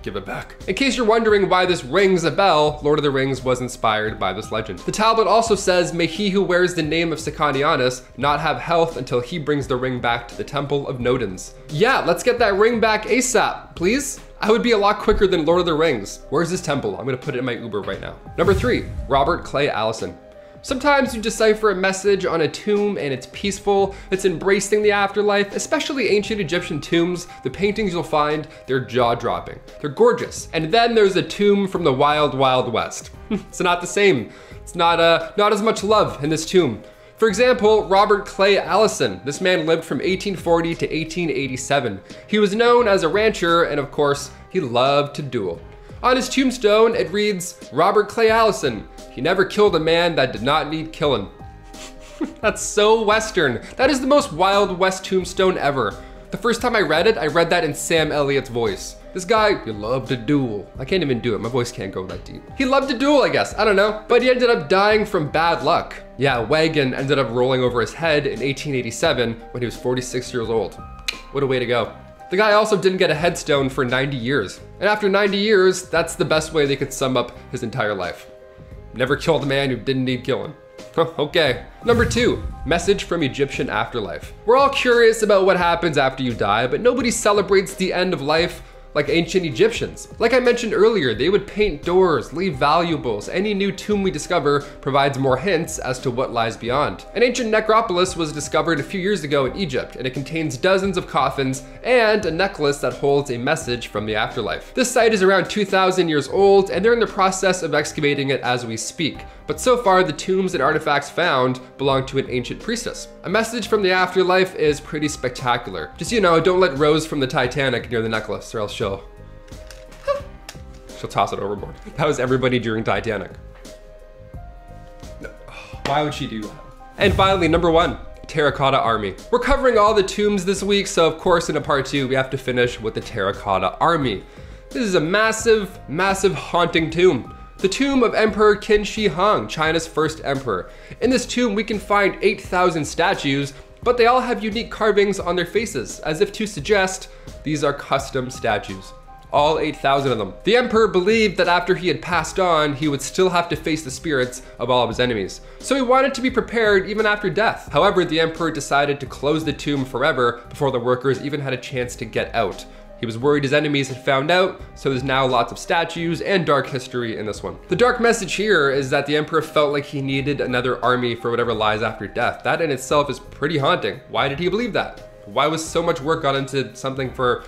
[SPEAKER 3] give it back. In case you're wondering why this rings a bell, Lord of the Rings was inspired by this legend. The tablet also says, may he who wears the name of Sicanianus not have health until he brings the ring back to the Temple of Nodens. Yeah, let's get that ring back ASAP, please. I would be a lot quicker than Lord of the Rings. Where's this temple? I'm gonna put it in my Uber right now. Number 3, Robert Clay Allison. Sometimes you decipher a message on a tomb and it's peaceful, it's embracing the afterlife, especially ancient Egyptian tombs. The paintings you'll find, they're jaw-dropping. They're gorgeous. And then there's a tomb from the wild, wild west. It's not the same. It's not as much love in this tomb. For example, Robert Clay Allison. This man lived from 1840 to 1887. He was known as a rancher and of course, he loved to duel. On his tombstone, it reads, Robert Clay Allison. He never killed a man that did not need killing. That's so Western. That is the most Wild West tombstone ever. The first time I read that in Sam Elliott's voice. This guy, he loved to duel. I can't even do it, my voice can't go that deep. He loved to duel, I guess, I don't know. But he ended up dying from bad luck. Yeah, a wagon ended up rolling over his head in 1887 when he was 46 years old. What a way to go. The guy also didn't get a headstone for 90 years. And after 90 years, that's the best way they could sum up his entire life. Never killed a man who didn't need killing. Okay. Number 2, message from Egyptian afterlife. We're all curious about what happens after you die, but nobody celebrates the end of life like ancient Egyptians. Like I mentioned earlier, they would paint doors, leave valuables. Any new tomb we discover provides more hints as to what lies beyond. An ancient necropolis was discovered a few years ago in Egypt, and it contains dozens of coffins and a necklace that holds a message from the afterlife. This site is around 2,000 years old, and they're in the process of excavating it as we speak. But so far, the tombs and artifacts found belong to an ancient priestess. A message from the afterlife is pretty spectacular. Just, you know, don't let Rose from the Titanic near the necklace, or else she'll toss it overboard. That was everybody during Titanic. No. Why would she do that? And finally, number 1, Terracotta Army. We're covering all the tombs this week, so of course in a part 2, we have to finish with the Terracotta Army. This is a massive, massive haunting tomb. The tomb of Emperor Qin Shi Huang, China's first emperor. In this tomb, we can find 8,000 statues, but they all have unique carvings on their faces, as if to suggest these are custom statues. all 8,000 of them. The emperor believed that after he had passed on, he would still have to face the spirits of all of his enemies. So he wanted to be prepared even after death. However, the emperor decided to close the tomb forever before the workers even had a chance to get out. He was worried his enemies had found out, so there's now lots of statues and dark history in this one. The dark message here is that the emperor felt like he needed another army for whatever lies after death. That in itself is pretty haunting. Why did he believe that? Why was so much work gone into something for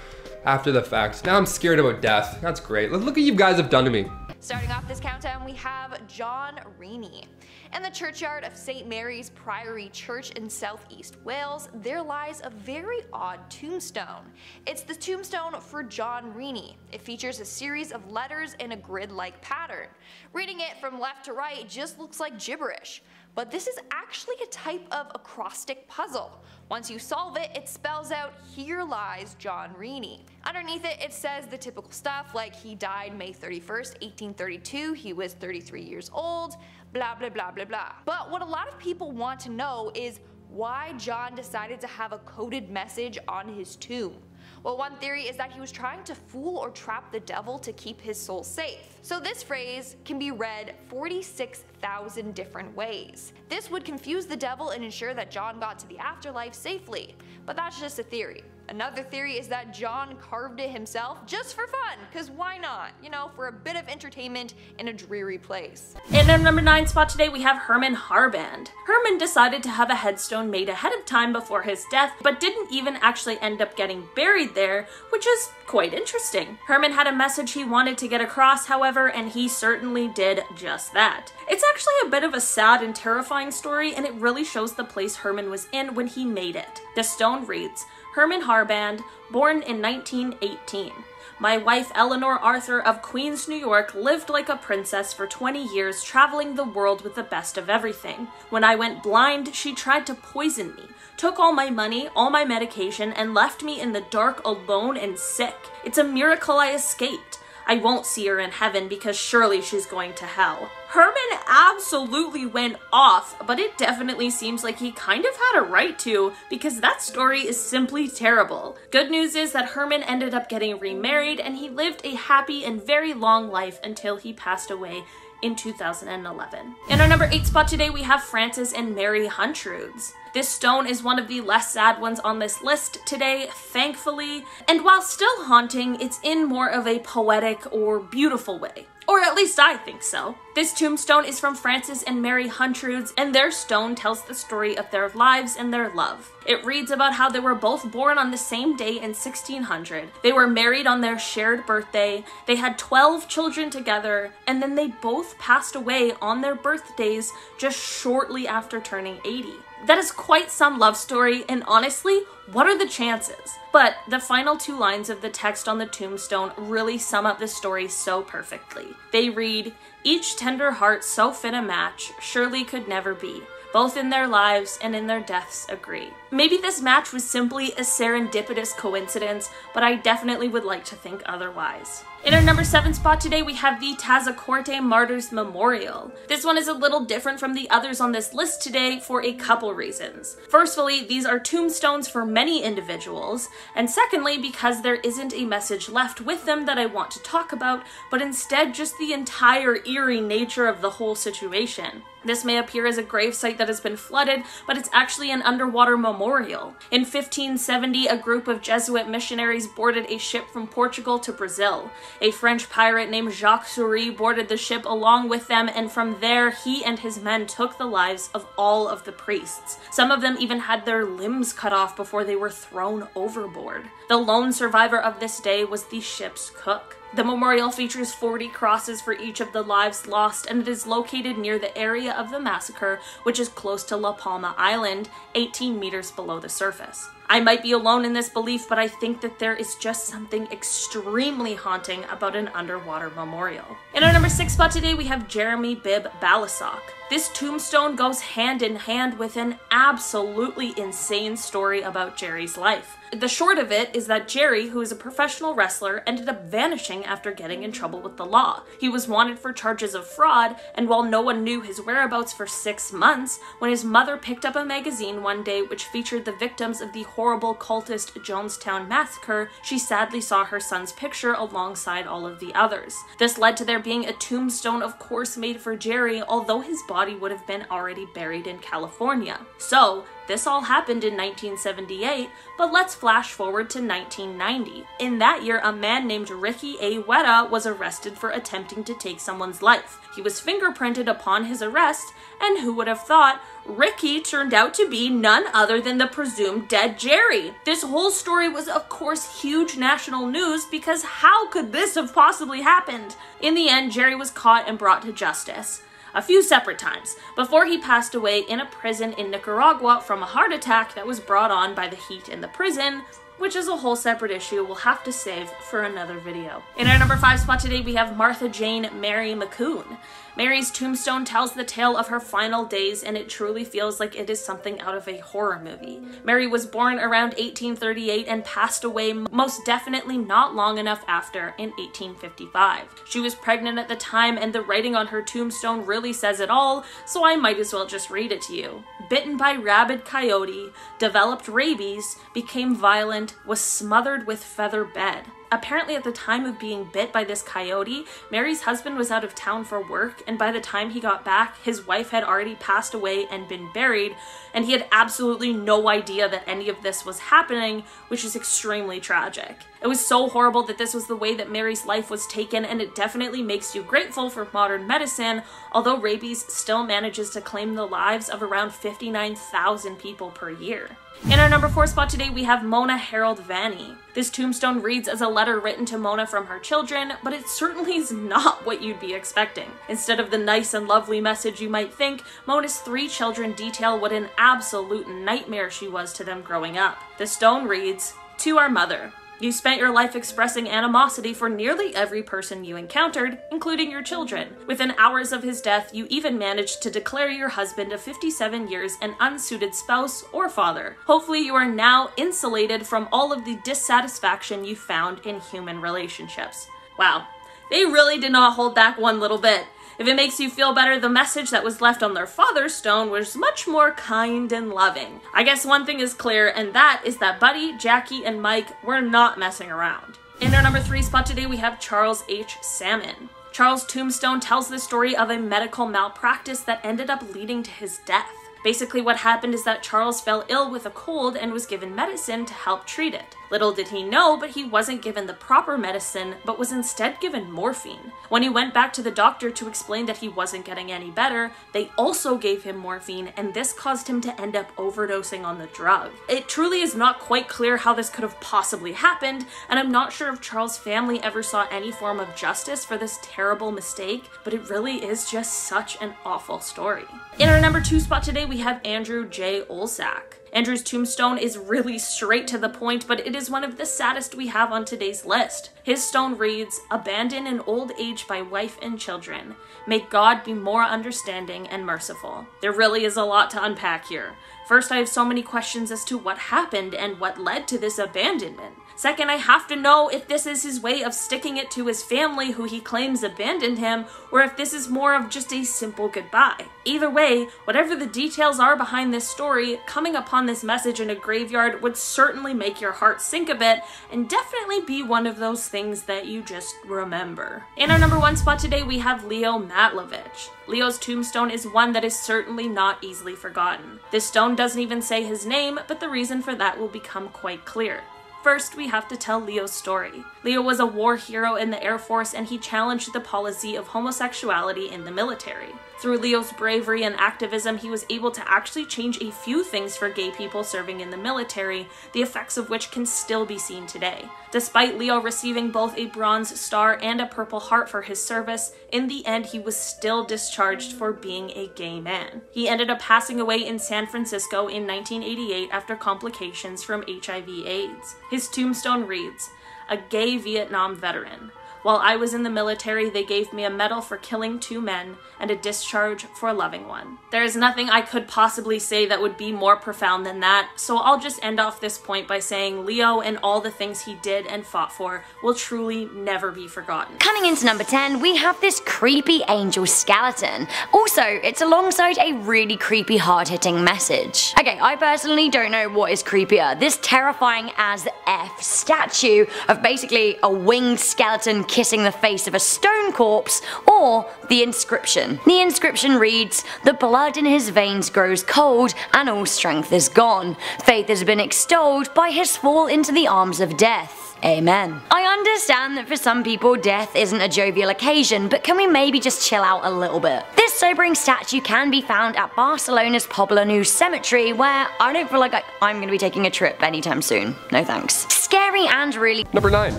[SPEAKER 3] after the fact? Now I'm scared about death. That's great. Look what you guys have done to me.
[SPEAKER 2] Starting off this countdown, we have John Rennie. In the churchyard of St. Mary's Priory Church in southeast Wales, there lies a very odd tombstone. It's the tombstone for John Rennie. It features a series of letters in a grid-like pattern. Reading it from left to right just looks like gibberish. But this is actually a type of acrostic puzzle. Once you solve it, it spells out, "Here lies John Rennie." Underneath it, it says the typical stuff like he died May 31st, 1832, he was 33 years old, blah blah blah blah blah. But what a lot of people want to know is why John decided to have a coded message on his tomb. Well, one theory is that he was trying to fool or trap the devil to keep his soul safe. So this phrase can be read 46,000 different ways. This would confuse the devil and ensure that John got to the afterlife safely. But that's just a theory. Another theory is that John carved it himself just for fun, cause why not? You know, for a bit of entertainment in a dreary place.
[SPEAKER 1] In our number 9 spot today, we have Herman HARBAND. Herman decided to have a headstone made ahead of time before his death, but didn't even actually end up getting buried there, which is quite interesting. Herman had a message he wanted to get across, however, and he certainly did just that. It's actually a bit of a sad and terrifying story, and it really shows the place Herman was in when he made it. The stone reads, Herman HARBAND, born in 1918. My wife Eleanor Arthur of Queens, New York, lived like a princess for 20 years, traveling the world with the best of everything. When I went blind, she tried to poison me, took all my money, all my medication, and left me in the dark alone and sick. It's a miracle I escaped. I won't see her in heaven because surely she's going to hell. Herman absolutely went off, but it definitely seems like he kind of had a right to, because that story is simply terrible. Good news is that Herman ended up getting remarried and he lived a happy and very long life until he passed away in 2011. In our number 8 spot today, we have Francis and Mary HUNTROODS. This stone is one of the less sad ones on this list today, thankfully, and while still haunting, it's in more of a poetic or beautiful way. Or at least I think so. This tombstone is from Francis and Mary HUNTROODS, and their stone tells the story of their lives and their love. It reads about how they were both born on the same day in 1600. They were married on their shared birthday, they had 12 children together, and then they both passed away on their birthdays just shortly after turning 80. That is quite some love story, and honestly, what are the chances? But the final 2 lines of the text on the tombstone really sum up the story so perfectly. They read, "Each tender heart so fit a match surely could never be. Both in their lives and in their deaths agree." Maybe this match was simply a serendipitous coincidence, but I definitely would like to think otherwise. In our number 7 spot today, we have the TAZACORTE Martyrs Memorial. This one is a little different from the others on this list today for a couple reasons. Firstly, these are tombstones for many individuals, and secondly, because there isn't a message left with them that I want to talk about, but instead just the entire eerie nature of the whole situation. This may appear as a gravesite that has been flooded, but it's actually an underwater memorial. In 1570, a group of Jesuit missionaries boarded a ship from Portugal to Brazil. A French pirate named Jacques Souris boarded the ship along with them, and from there, he and his men took the lives of all of the priests. Some of them even had their limbs cut off before they were thrown overboard. The lone survivor of this day was the ship's cook. The memorial features 40 crosses for each of the lives lost, and it is located near the area of the massacre, which is close to La Palma Island, 18 meters below the surface. I might be alone in this belief, but I think that there is just something extremely haunting about an underwater memorial. In our number 6 spot today, we have Jeremy BIBB BALISOK. This tombstone goes hand in hand with an absolutely insane story about Jerry's life. The short of it is that Jerry, who is a professional wrestler, ended up vanishing after getting in trouble with the law. He was wanted for charges of fraud, and while no one knew his whereabouts for 6 months, when his mother picked up a magazine one day which featured the victims of the horrible cultist Jonestown massacre, she sadly saw her son's picture alongside all of the others. This led to there being a tombstone, of course, made for Jerry, although his body would have been already buried in California. So, this all happened in 1978, but let's flash forward to 1990. In that year, a man named Ricky A. Weta was arrested for attempting to take someone's life. He was fingerprinted upon his arrest, and who would have thought, Ricky turned out to be none other than the presumed dead Jerry. This whole story was, of course, huge national news because how could this have possibly happened? In the end, Jerry was caught and brought to justice a few separate times, before he passed away in a prison in Nicaragua from a heart attack that was brought on by the heat in the prison, which is a whole separate issue we'll have to save for another video. In our number 5 spot today, we have Martha Jane Mary McCune. Mary's tombstone tells the tale of her final days, and it truly feels like it is something out of a horror movie. Mary was born around 1838 and passed away most definitely not long enough after in 1855. She was pregnant at the time, and the writing on her tombstone really says it all, so I might as well just read it to you. Bitten by rabid coyote, developed rabies, became violent, was smothered with feather bed. Apparently at the time of being bit by this coyote, Mary's husband was out of town for work, and by the time he got back, his wife had already passed away and been buried, and he had absolutely no idea that any of this was happening, which is extremely tragic. It was so horrible that this was the way that Mary's life was taken, and it definitely makes you grateful for modern medicine, although rabies still manages to claim the lives of around 59,000 people per year. In our number 4 spot today, we have Mona HEROLD VANNI. This tombstone reads as a letter written to Mona from her children, but it certainly is not what you'd be expecting. Instead of the nice and lovely message you might think, Mona's 3 children detail what an absolute nightmare she was to them growing up. The stone reads, "To our mother. You spent your life expressing animosity for nearly every person you encountered, including your children. Within hours of his death, you even managed to declare your husband of 57 years an unsuited spouse or father. Hopefully you are now insulated from all of the dissatisfaction you found in human relationships." Wow, they really did not hold back one little bit. If it makes you feel better, the message that was left on their father's stone was much more kind and loving. I guess one thing is clear, and that is that Buddy, Jackie, and Mike were not messing around. In our number 3 spot today, we have Charles H. Salmon. Charles' tombstone tells the story of a medical malpractice that ended up leading to his death. Basically what happened is that Charles fell ill with a cold and was given medicine to help treat it. Little did he know, but he wasn't given the proper medicine, but was instead given morphine. When he went back to the doctor to explain that he wasn't getting any better, they also gave him morphine, and this caused him to end up overdosing on the drug. It truly is not quite clear how this could have possibly happened, and I'm not sure if Charles' family ever saw any form of justice for this terrible mistake, but it really is just such an awful story. In our number 2 spot today, we have Andrew J. OLSZAK. Andrew's tombstone is really straight to the point, but it is one of the saddest we have on today's list. His stone reads, "Abandoned in old age by wife and children. May God be more understanding and merciful." There really is a lot to unpack here. First, I have so many questions as to what happened and what led to this abandonment. Second, I have to know if this is his way of sticking it to his family who he claims abandoned him, or if this is more of just a simple goodbye. Either way, whatever the details are behind this story, coming upon this message in a graveyard would certainly make your heart sink a bit, and definitely be one of those things that you just remember. In our number 1 spot today, we have Leo MATLOVICH. Leo's tombstone is one that is certainly not easily forgotten. This stone doesn't even say his name, but the reason for that will become quite clear. First, we have to tell Leo's story. Leo was a war hero in the Air Force, and he challenged the policy of homosexuality in the military. Through Leo's bravery and activism, he was able to actually change a few things for gay people serving in the military, the effects of which can still be seen today. Despite Leo receiving both a Bronze Star and a Purple Heart for his service, in the end he was still discharged for being a gay man. He ended up passing away in San Francisco in 1988 after complications from HIV/AIDS. His tombstone reads, "A gay Vietnam veteran. While I was in the military, they gave me a medal for killing 2 men and a discharge for loving one. There is nothing I could possibly say that would be more profound than that, so I'll just end off this point by saying Leo and all the things he did and fought for will truly never be forgotten.
[SPEAKER 4] Coming into number 10, we have this creepy angel skeleton. Also, it's alongside a really creepy hard-hitting message. Okay, I personally don't know what is creepier, this terrifying as F statue of basically a winged skeleton kissing the face of a stone corpse, or the inscription. The inscription reads, "The blood in his veins grows cold and all strength is gone. Faith has been extolled by his fall into the arms of death. Amen." I understand that for some people death isn't a jovial occasion, but can we maybe just chill out a little bit? This sobering statue can be found at Barcelona's Poblenou Cemetery, where I don't feel like I'm gonna be taking a trip anytime soon. No thanks. Scary and really...
[SPEAKER 3] Number 9.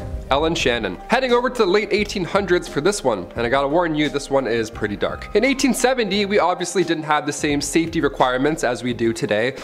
[SPEAKER 3] Ellen Shannon. Heading over to the late 1800s for this one, and I gotta warn you, this one is pretty dark. In 1870, we obviously didn't have the same safety requirements as we do today,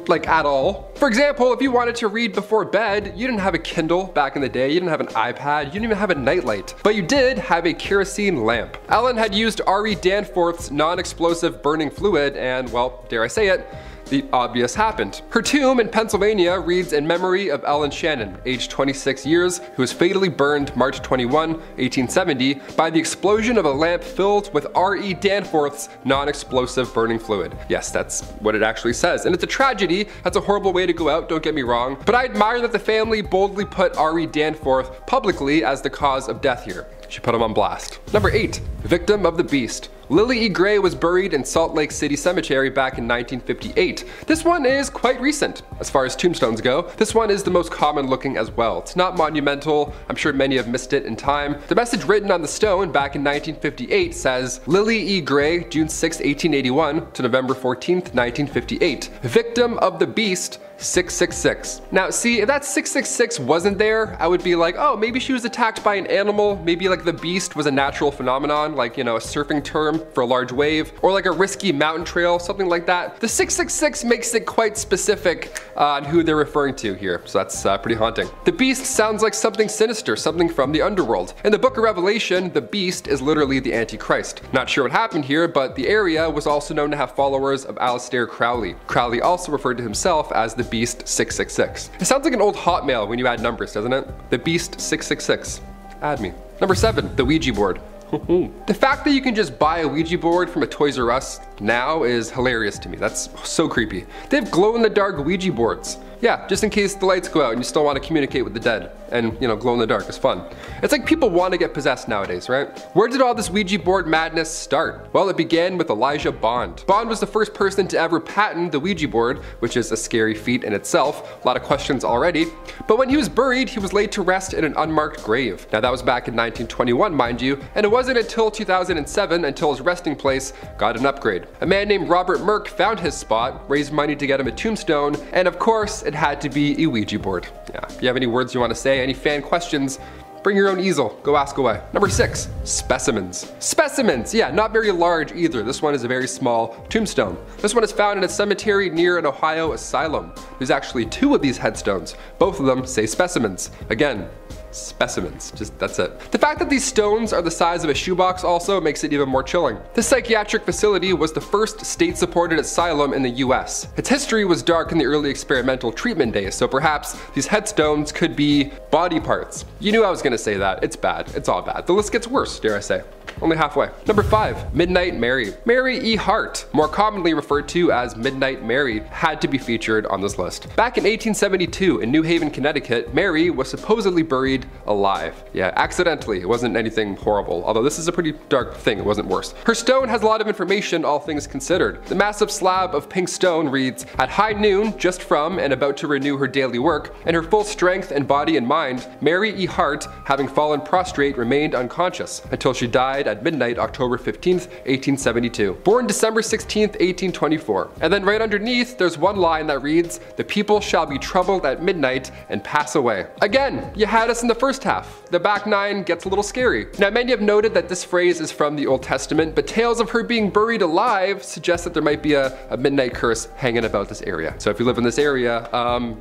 [SPEAKER 3] like at all. For example, if you wanted to read before bed, you didn't have a Kindle back in the day, you didn't have an iPad, you didn't even have a nightlight, but you did have a kerosene lamp. Ellen had used R.E. Danforth's non-explosive burning fluid, and well, dare I say it, the obvious happened. Her tomb in Pennsylvania reads in memory of Ellen Shannon, aged 26 years, who was fatally burned March 21, 1870 by the explosion of a lamp filled with R.E. Danforth's non-explosive burning fluid. Yes, that's what it actually says. And it's a tragedy. That's a horrible way to go out, don't get me wrong. But I admire that the family boldly put R.E. Danforth publicly as the cause of death here. She put him on blast. Number 8. Victim of the Beast. Lily E. Gray was buried in Salt Lake City Cemetery back in 1958. This one is quite recent as far as tombstones go. This one is the most common looking as well. It's not monumental, I'm sure many have missed it in time. The message written on the stone back in 1958 says, Lily E. Gray, June 6, 1881 to November 14, 1958. Victim of the Beast, 666. Now see, if that 666 wasn't there, I would be like, oh, maybe she was attacked by an animal, maybe like the beast was a natural phenomenon, like, you know, a surfing term for a large wave, or like a risky mountain trail, something like that. The 666 makes it quite specific on who they're referring to here, so that's pretty haunting. The beast sounds like something sinister, something from the underworld. In the book of Revelation, the beast is literally the Antichrist. Not sure what happened here, but the area was also known to have followers of Aleister Crowley. Crowley also referred to himself as the Beast 666. It sounds like an old Hotmail when you add numbers, doesn't it? The Beast 666. Add me. Number 7, the Ouija board. The fact that you can just buy a Ouija board from a Toys R Us now is hilarious to me. That's so creepy. They have glow-in-the-dark Ouija boards. Yeah, just in case the lights go out and you still want to communicate with the dead. And, you know, glow in the dark is fun. It's like people want to get possessed nowadays, right? Where did all this Ouija board madness start? Well, it began with Elijah Bond. Bond was the first person to ever patent the Ouija board, which is a scary feat in itself. A lot of questions already. But when he was buried, he was laid to rest in an unmarked grave. Now that was back in 1921, mind you, and it wasn't until 2007 until his resting place got an upgrade. A man named Robert Merck found his spot, raised money to get him a tombstone, and of course, it had to be a Ouija board. Yeah, if you have any words you want to say, any fan questions, bring your own easel, go ask away. Number 6, specimens. Specimens, yeah, not very large either. This one is a very small tombstone. This one is found in a cemetery near an Ohio asylum. There's actually 2 of these headstones. Both of them say specimens. Again, specimens, just that's it. The fact that these stones are the size of a shoebox also makes it even more chilling. This psychiatric facility was the first state-supported asylum in the US. Its history was dark in the early experimental treatment days, so perhaps these headstones could be body parts. You knew I was gonna say that. It's bad. It's all bad. The list gets worse, dare I say. Only halfway. Number 5, Midnight Mary. Mary E. Hart, more commonly referred to as Midnight Mary, had to be featured on this list. Back in 1872 in New Haven, Connecticut, Mary was supposedly buried alive. Yeah, accidentally. It wasn't anything horrible, although this is a pretty dark thing, it wasn't worse. Her stone has a lot of information, all things considered. The massive slab of pink stone reads, at high noon, just from and about to renew her daily work, in her full strength and body and mind, Mary E. Hart, having fallen prostrate, remained unconscious until she died died at midnight, October 15th, 1872. Born December 16th, 1824. And then right underneath, there's one line that reads, "The people shall be troubled at midnight and pass away." Again, you had us in the first half. The back 9 gets a little scary. Now, many have noted that this phrase is from the Old Testament, but tales of her being buried alive suggest that there might be a midnight curse hanging about this area. So if you live in this area,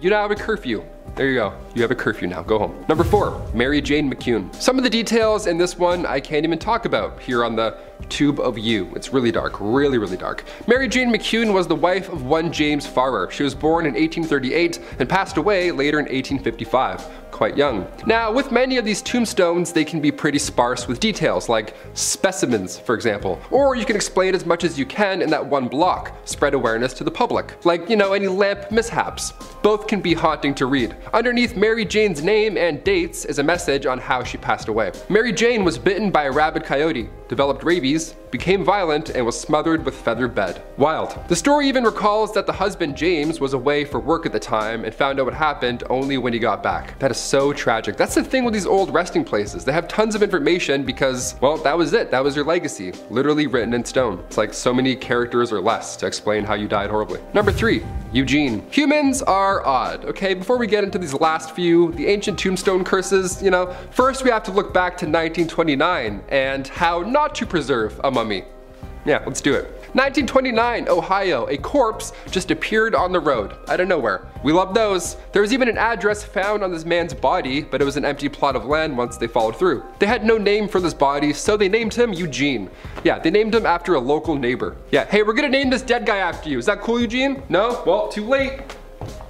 [SPEAKER 3] you now have a curfew. There you go. You have a curfew now. Go home. Number 4, Mary Jane McCune. Some of the details in this one I can't even talk about here on the tube of you. It's really dark, really, really dark. Mary Jane McCune was the wife of one James Farrar. She was born in 1838 and passed away later in 1855. Quite young. Now, with many of these tombstones, they can be pretty sparse with details, like specimens, for example. Or you can explain as much as you can in that one block, spread awareness to the public. Like, you know, any lamp mishaps. Both can be haunting to read. Underneath Mary Jane's name and dates is a message on how she passed away. Mary Jane was bitten by a rabid coyote, developed rabies, became violent, and was smothered with feather bed. Wild. The story even recalls that the husband James was away for work at the time and found out what happened only when he got back. That is so tragic. That's the thing with these old resting places. They have tons of information because, well, that was it. That was your legacy. Literally written in stone. It's like so many characters or less to explain how you died horribly. Number 3, Eugene. Humans are odd, okay? Before we get into these last few, the ancient tombstone curses, you know, first we have to look back to 1929 and how not to preserve a mummy. Yeah, let's do it. 1929, Ohio, a corpse just appeared on the road, out of nowhere. We love those. There was even an address found on this man's body, but it was an empty plot of land once they followed through. They had no name for this body, so they named him Eugene. Yeah, they named him after a local neighbor. Yeah, hey, we're gonna name this dead guy after you. Is that cool, Eugene? No? Well, too late.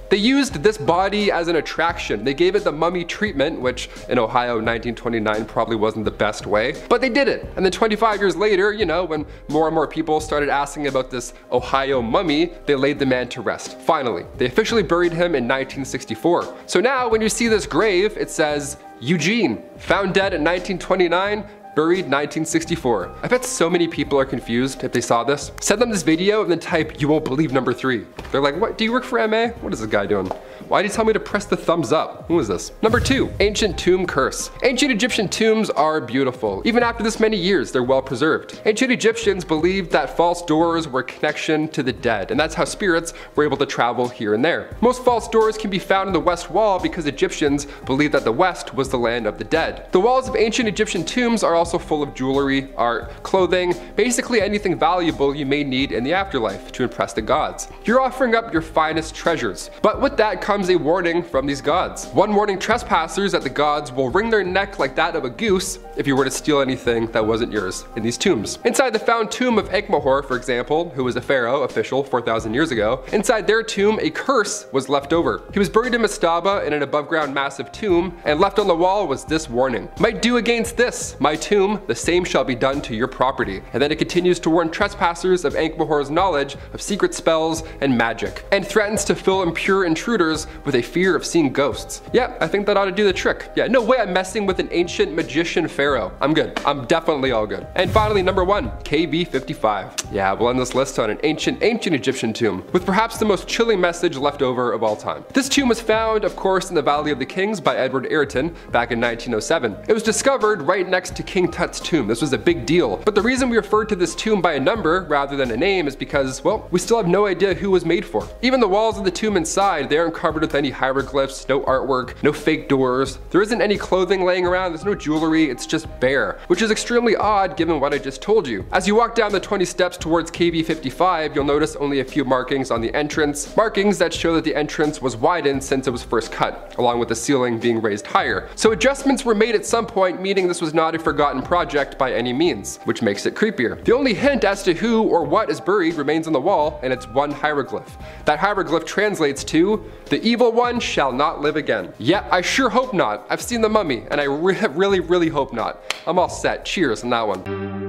[SPEAKER 3] They used this body as an attraction. They gave it the mummy treatment, which in Ohio in 1929 probably wasn't the best way, but they did it. And then 25 years later, you know, when more and more people started asking about this Ohio mummy, they laid the man to rest. Finally, they officially buried him in 1964. So now when you see this grave, it says, Eugene, found dead in 1929, buried 1964. I bet so many people are confused if they saw this. Send them this video and then type, "You won't believe number 3." They're like, what, do you work for MA? What is this guy doing? Why did he tell me to press the thumbs up? Who is this? Number 2, ancient tomb curse. Ancient Egyptian tombs are beautiful. Even after this many years, they're well preserved. Ancient Egyptians believed that false doors were a connection to the dead, and that's how spirits were able to travel here and there. Most false doors can be found in the west wall because Egyptians believed that the west was the land of the dead. The walls of ancient Egyptian tombs are also full of jewelry, art, clothing, basically anything valuable you may need in the afterlife to impress the gods. You're offering up your finest treasures, but with that comes a warning from these gods. One warning trespassers that the gods will wring their neck like that of a goose if you were to steal anything that wasn't yours in these tombs. Inside the found tomb of Ankh-Mahor, for example, who was a pharaoh official 4,000 years ago, inside their tomb a curse was left over. He was buried in Mastaba in an above ground massive tomb, and left on the wall was this warning: "Might do against this, my tomb, the same shall be done to your property." And then it continues to warn trespassers of Ankh-Mahor's knowledge of secret spells and magic, and threatens to fill impure intruders with a fear of seeing ghosts. Yeah, I think that ought to do the trick. Yeah, no way I'm messing with an ancient magician pharaoh. I'm good. I'm definitely all good. And finally, number 1, KB55. Yeah, we'll end this list on an ancient Egyptian tomb, with perhaps the most chilling message left over of all time. This tomb was found, of course, in the Valley of the Kings by Edward Ayrton back in 1907. It was discovered right next to King Tut's tomb. This was a big deal. But the reason we referred to this tomb by a number rather than a name is because, well, we still have no idea who it was made for. Even the walls of the tomb inside, they aren't covered with any hieroglyphs, no artwork, no fake doors. There isn't any clothing laying around, there's no jewelry, it's just bare, which is extremely odd given what I just told you. As you walk down the 20 steps towards KB55, you'll notice only a few markings on the entrance, markings that show that the entrance was widened since it was first cut, along with the ceiling being raised higher. So adjustments were made at some point, meaning this was not a forgotten project by any means, which makes it creepier. The only hint as to who or what is buried remains on the wall, and it's one hieroglyph. That hieroglyph translates to, "The evil one shall not live again." Yeah, I sure hope not. I've seen the mummy, and I really hope not. I'm all set. Cheers on that one.